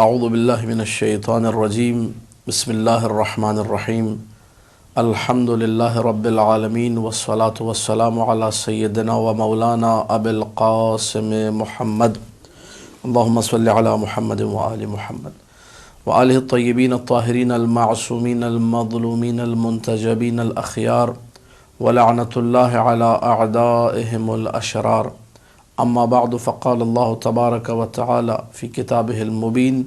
اعوذ باللہ من الشیطان الرجیم بسم اللہ الرحمن الرحیم الحمد للہ رب العالمین والصلاة والسلام علی سیدنا و مولانا ابی القاسم محمد اللہم صلی علی محمد وآل محمد وآلہ الطیبین الطاہرین المعصومین المظلومین المنتجبین الاخیار ولعنۃ اللہ علی اعدائہم الاشرار اما بعد فقال اللہ تبارک و تعالی فی کتابہ المبین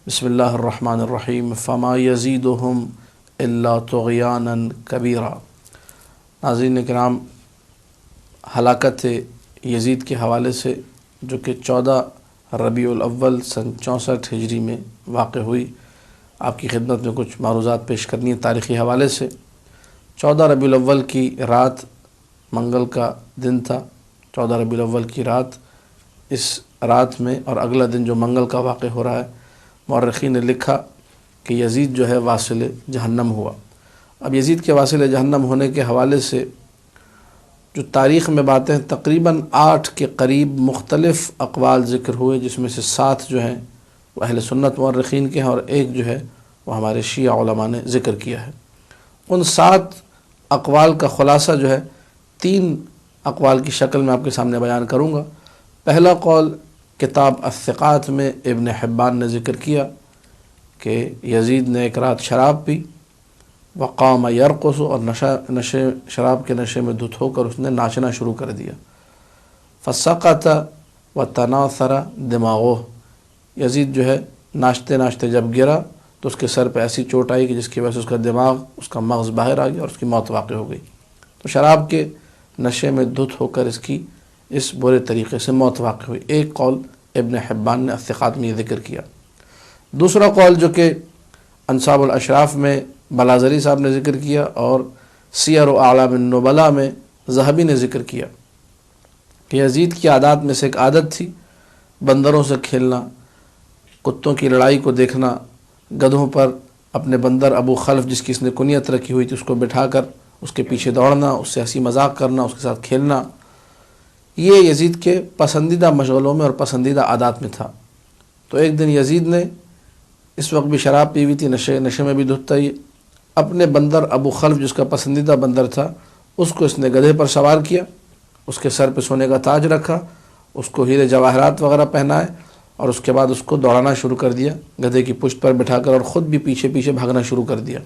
بسم اللہ الرحمن الرحیم فما یزیدہم الا طغیانا کبیرا۔ ناظرین کرام، ہلاکت یزید کے حوالے سے جو کہ 14 ربیع الاول سن 64 ہجری میں واقع ہوئی، آپ کی خدمت میں کچھ معروضات پیش کرنی ہے تاریخی حوالے سے۔ 14 ربیع الاول کی رات منگل کا دن تھا۔ 14 ربیع الاول کی رات، اس رات میں اور اگلا دن جو منگل کا واقع ہو رہا ہے، مورخین نے لکھا کہ یزید جو ہے واصل جہنم ہوا۔ اب یزید کے واصل جہنم ہونے کے حوالے سے جو تاریخ میں باتیں ہیں، تقریباً 8 کے قریب مختلف اقوال ذکر ہوئے، جس میں سے 7 جو ہیں وہ اہل سنت مورخین کے ہیں اور ایک جو ہے وہ ہمارے شیعہ علماء نے ذکر کیا ہے۔ ان 7 اقوال کا خلاصہ جو ہے 3 اقوال کی شکل میں آپ کے سامنے بیان کروں گا۔ پہلا قول کتاب الثقات میں ابن حبان نے ذکر کیا کہ یزید نے ایک رات شراب پی، وقام یرقص، اور شراب کے نشے میں دھت ہو کر اس نے ناچنا شروع کر دیا۔ فسقط وتناثر دماغہ، یزید جو ہے ناچتے ناچتے جب گرا تو اس کے سر پہ ایسی چوٹ آئی کہ جس کی وجہ سے اس کا دماغ، اس کا مغز باہر آ گیا اور اس کی موت واقع ہو گئی۔ تو شراب کے نشے میں دھت ہو کر اس برے طریقے سے موت واقع ہوئی۔ ایک قول ابن حبان نے الثقات میں یہ ذکر کیا۔ دوسرا قول جو کہ انصاب الاشراف میں بلازری صاحب نے ذکر کیا اور سیر و اعلام النبلاء میں ذہبی نے ذکر کیا کہ یزید کی عادات میں سے ایک عادت تھی بندروں سے کھیلنا، کتوں کی لڑائی کو دیکھنا، گدھوں پر اپنے بندر ابو خلف جس کی اس نے کنیت رکھی ہوئی تھی اس کو بٹھا کر اس کے پیچھے دوڑنا، اس سے ہنسی مذاق کرنا، اس کے ساتھ کھیلنا، یہ یزید کے پسندیدہ مشغلوں میں اور پسندیدہ عادات میں تھا۔ تو ایک دن یزید نے اس وقت بھی شراب پی ہوئی تھی، نشے میں بھی دھتا ہی، اپنے بندر ابو خلف جس کا پسندیدہ بندر تھا اس کو اس نے گدھے پر سوار کیا، اس کے سر پہ سونے کا تاج رکھا، اس کو ہیرے جواہرات وغیرہ پہنائے اور اس کے بعد اس کو دوڑانا شروع کر دیا گدھے کی پشت پر بٹھا کر، اور خود بھی پیچھے پیچھے بھاگنا شروع کر دیا۔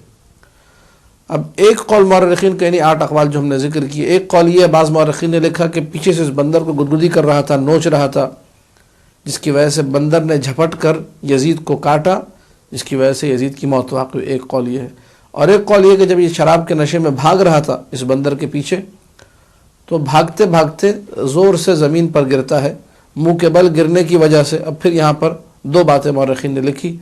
اب ایک قول مورخین کے، یعنی 8 اقوال جو ہم نے ذکر کیے، ایک قول یہ ہے، بعض مورخین نے لکھا کہ پیچھے سے اس بندر کو گدگدی کر رہا تھا، نوچ رہا تھا، جس کی وجہ سے بندر نے جھپٹ کر یزید کو کاٹا، جس کی وجہ سے یزید کی موت واقع ہوئی۔ ایک قول یہ ہے، اور ایک قول یہ کہ جب یہ شراب کے نشے میں بھاگ رہا تھا اس بندر کے پیچھے، تو بھاگتے بھاگتے زور سے زمین پر گرتا ہے، منہ کے بل گرنے کی وجہ سے۔ اب پھر یہاں پر 2 باتیں مورخین نے لکھی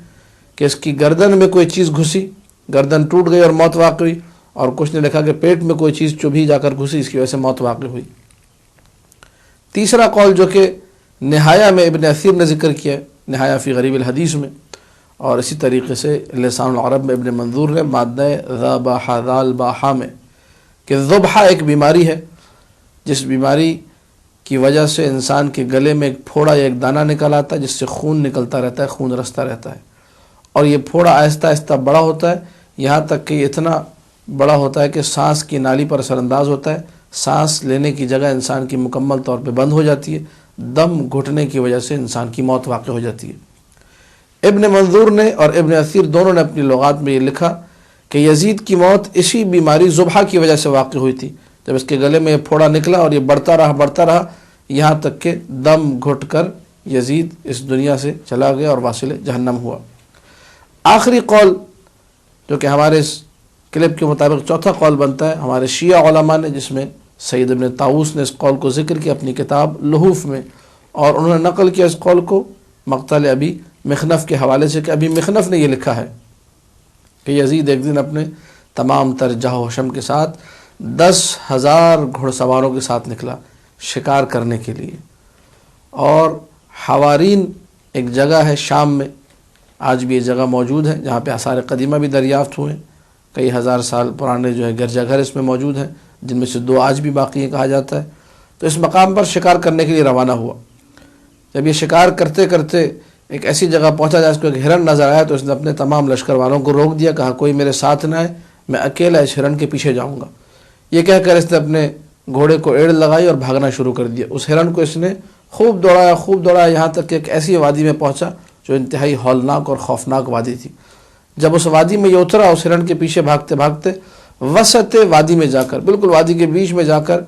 کہ اس کی گردن میں کوئی چیز گھسی، گردن ٹوٹ گئی اور موت واقع ہوئی، اور کچھ نے لکھا کہ پیٹ میں کوئی چیز چبھی جا کر گھسی، اس کی وجہ سے موت واقع ہوئی۔ تیسرا قول جو کہ نہایہ میں ابن اثیر نے ذکر کیا ہے، نہایہ فی غریب الحدیث میں، اور اسی طریقے سے لسان العرب میں ابن منظور نے مادہ ذبح ذال باحا میں، کہ ذبحہ ایک بیماری ہے جس بیماری کی وجہ سے انسان کے گلے میں ایک پھوڑا یا ایک دانہ نکل آتا ہے جس سے خون نکلتا رہتا ہے، خون رستا رہتا ہے، اور یہ پھوڑا آہستہ آہستہ بڑا ہوتا ہے، یہاں تک کہ اتنا بڑا ہوتا ہے کہ سانس کی نالی پر اثر انداز ہوتا ہے، سانس لینے کی جگہ انسان کی مکمل طور پہ بند ہو جاتی ہے، دم گھٹنے کی وجہ سے انسان کی موت واقع ہو جاتی ہے۔ ابن منظور نے اور ابن اثیر دونوں نے اپنی لغات میں یہ لکھا کہ یزید کی موت اسی بیماری ذبحہ کی وجہ سے واقع ہوئی تھی، جب اس کے گلے میں یہ پھوڑا نکلا اور یہ بڑھتا رہا یہاں تک کہ دم گھٹ کر یزید اس دنیا سے چلا گیا اور واصل جہنم ہوا۔ آخری قول جو کہ ہمارے اس کلپ کے مطابق چوتھا قول بنتا ہے ہمارے شیعہ علماء نے، جس میں سید ابن طاووس نے اس قول کو ذکر کیا اپنی کتاب لحوف میں، اور انہوں نے نقل کیا اس قول کو مقتل ابی مخنف کے حوالے سے، کہ ابی مخنف نے یہ لکھا ہے کہ یزید ایک دن اپنے تمام تر جاہ و حشم کے ساتھ 10,000 گھڑ سواروں کے ساتھ نکلا شکار کرنے کے لیے، اور حوارین ایک جگہ ہے شام میں، آج بھی یہ جگہ موجود ہے جہاں پہ آثار قدیمہ بھی دریافت ہوئے، کئی ہزار سال پرانے جو ہے گرجا گھر اس میں موجود ہیں، جن میں سے 2 آج بھی باقی ہیں کہا جاتا ہے۔ تو اس مقام پر شکار کرنے کے لیے روانہ ہوا۔ جب یہ شکار کرتے کرتے ایک ایسی جگہ پہنچا جہاں اس کو ایک ہرن نظر آیا تو اس نے اپنے تمام لشکر والوں کو روک دیا، کہا کوئی میرے ساتھ نہ آئے، میں اکیلا اس ہرن کے پیچھے جاؤں گا۔ یہ کہہ کر اس نے اپنے گھوڑے کو ایڑ لگائی اور بھاگنا شروع کر دیا۔ اس ہرن کو اس نے خوب دوڑایا یہاں تک کہ ایک ایسی وادی میں پہنچا جو انتہائی ہولناک اور خوفناک وادی تھی۔ جب اس وادی میں یہ اترا، اس ہرن کے پیچھے بھاگتے بھاگتے وسط وادی میں جا کر، بالکل وادی کے بیچ میں جا کر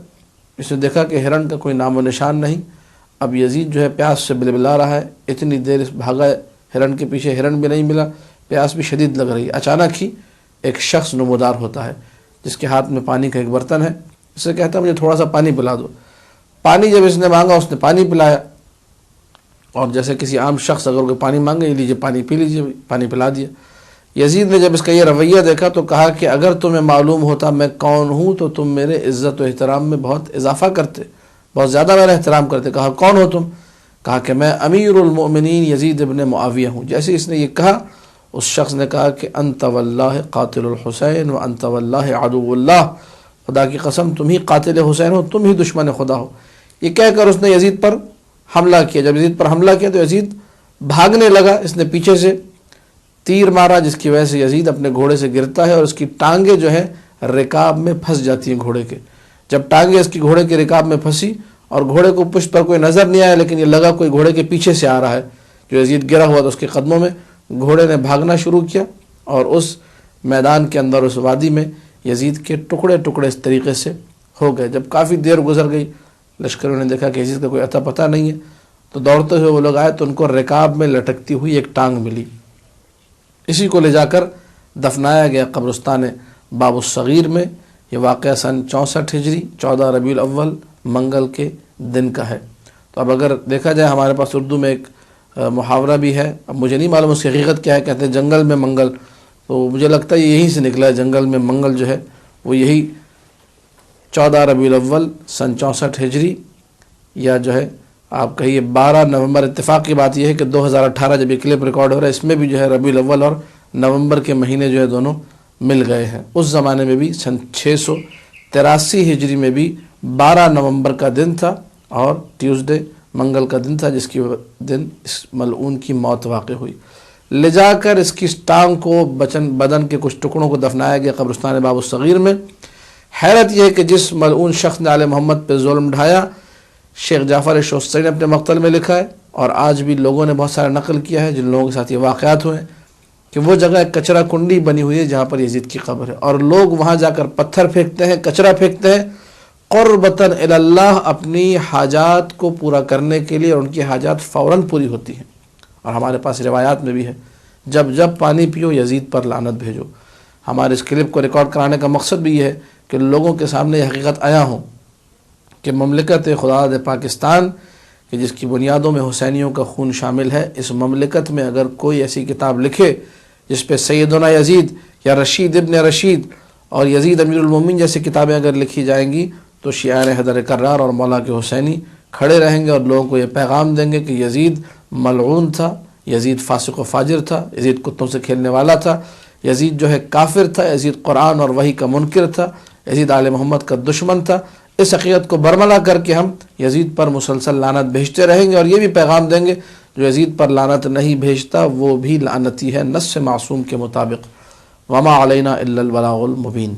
اس نے دیکھا کہ ہرن کا کوئی نام و نشان نہیں۔ اب یزید جو ہے پیاس سے بلبلا رہا ہے، اتنی دیر اس بھاگا ہرن کے پیچھے، ہرن بھی نہیں ملا، پیاس بھی شدید لگ رہی ہے۔ اچانک ہی ایک شخص نمودار ہوتا ہے جس کے ہاتھ میں پانی کا ایک برتن ہے، اس سے کہتا ہے مجھے تھوڑا سا پانی پلا دو۔ پانی جب اس نے مانگا، اس نے پانی پلایا، اور جیسے کسی عام شخص اگر کوئی پانی مانگے، یہ لیجیے پانی پی لیجیے، پانی پلا دیا۔ یزید نے جب اس کا یہ رویہ دیکھا تو کہا کہ اگر تمہیں معلوم ہوتا میں کون ہوں تو تم میرے عزت و احترام میں بہت اضافہ کرتے، بہت زیادہ میرا احترام کرتے۔ کہا کون ہو تم؟ کہا کہ میں امیر المؤمنین یزید ابن معاویہ ہوں۔ جیسے اس نے یہ کہا، اس شخص نے کہا کہ انت واللہ قاتل الحسین و انت واللہ عدو اللہ، خدا کی قسم تم ہی قاتل حسین ہو، تم ہی دشمن خدا ہو۔ یہ کہہ کر اس نے یزید پر حملہ کیا۔ جب یزید پر حملہ کیا تو یزید بھاگنے لگا، اس نے پیچھے سے تیر مارا جس کی وجہ سے یزید اپنے گھوڑے سے گرتا ہے اور اس کی ٹانگیں جو ہے رکاب میں پھنس جاتی ہیں گھوڑے کے۔ جب ٹانگیں اس کی گھوڑے کے رکاب میں پھنسی اور گھوڑے کو پشت پر کوئی نظر نہیں آیا، لیکن یہ لگا کوئی گھوڑے کے پیچھے سے آ رہا ہے، جو یزید گرا ہوا تھا اس کے قدموں میں، گھوڑے نے بھاگنا شروع کیا اور اس میدان کے اندر، اس وادی میں یزید کے ٹکڑے ٹکڑے اس طریقے سے ہو گئے۔ جب کافی دیر گزر گئی، لشکروں نے دیکھا کہ یزید کا کوئی اتا پتہ نہیں ہے، تو دوڑتے ہوئے وہ لوگ آئے تو ان کو رکاب میں لٹکتی ہوئی ایک ٹانگ ملی۔ اسی کو لے جا کر دفنایا گیا قبرستان باب الصغیر میں۔ یہ واقعہ سن 64 ہجری 14 ربیع الاول منگل کے دن کا ہے۔ تو اب اگر دیکھا جائے، ہمارے پاس اردو میں ایک محاورہ بھی ہے، اب مجھے نہیں معلوم اس کی حقیقت کیا ہے، کہتے ہیں جنگل میں منگل، تو مجھے لگتا ہے یہیں سے نکلا ہے، جنگل میں منگل جو ہے وہ یہی 14 ربیع الاول سن 64 ہجری، یا جو ہے آپ کہیے 12 نومبر۔ اتفاق کی بات یہ ہے کہ 2018 جب یہ کلپ ریکارڈ ہو رہا ہے، اس میں بھی جو ہے ربیع الاول اور نومبر کے مہینے جو ہے دونوں مل گئے ہیں۔ اس زمانے میں بھی سن 683 ہجری میں بھی 12 نومبر کا دن تھا اور ٹیوزڈے منگل کا دن تھا، جس کی دن اس ملعون کی موت واقع ہوئی۔ لے جا کر اس کی ٹانگ کو، بدن کے کچھ ٹکڑوں کو دفنایا گیا قبرستان باب الصغیر میں۔ حیرت یہ ہے کہ جس ملعون شخص نے آل محمد پہ ظلم ڈھایا، شیخ جعفر شوستری نے اپنے مقتل میں لکھا ہے، اور آج بھی لوگوں نے بہت سارا نقل کیا ہے جن لوگوں کے ساتھ یہ واقعات ہوئے ہیں، کہ وہ جگہ ایک کچرا کنڈی بنی ہوئی ہے جہاں پر یزید کی قبر ہے، اور لوگ وہاں جا کر پتھر پھینکتے ہیں، کچرا پھینکتے ہیں، قربتاً الی اللہ، اپنی حاجات کو پورا کرنے کے لیے، اور ان کی حاجات فوراً پوری ہوتی ہیں۔ اور ہمارے پاس روایات میں بھی ہے، جب جب پانی پیو یزید پر لعنت بھیجو۔ ہمارے اس کلپ کو ریکارڈ کرانے کا مقصد بھی یہ ہے کہ لوگوں کے سامنے یہ حقیقت آیا ہوں کہ مملکت خداداد پاکستان، کہ جس کی بنیادوں میں حسینیوں کا خون شامل ہے، اس مملکت میں اگر کوئی ایسی کتاب لکھے جس پہ سیدنا یزید یا رشید ابن رشید اور یزید امیر المومنین جیسی کتابیں اگر لکھی جائیں گی، تو شیعان حیدر کرار اور مولا کے حسینی کھڑے رہیں گے اور لوگوں کو یہ پیغام دیں گے کہ یزید ملعون تھا، یزید فاسق و فاجر تھا، یزید کتوں سے کھیلنے والا تھا، یزید جو ہے کافر تھا، یزید قرآن اور وحی کا منکر تھا، یزید آل محمد کا دشمن تھا۔ اس حقیقت کو برملا کر کے ہم یزید پر مسلسل لعنت بھیجتے رہیں گے، اور یہ بھی پیغام دیں گے جو یزید پر لعنت نہیں بھیجتا وہ بھی لعنتی ہے، نص معصوم کے مطابق۔ وما علینا الا البلاغ المبین۔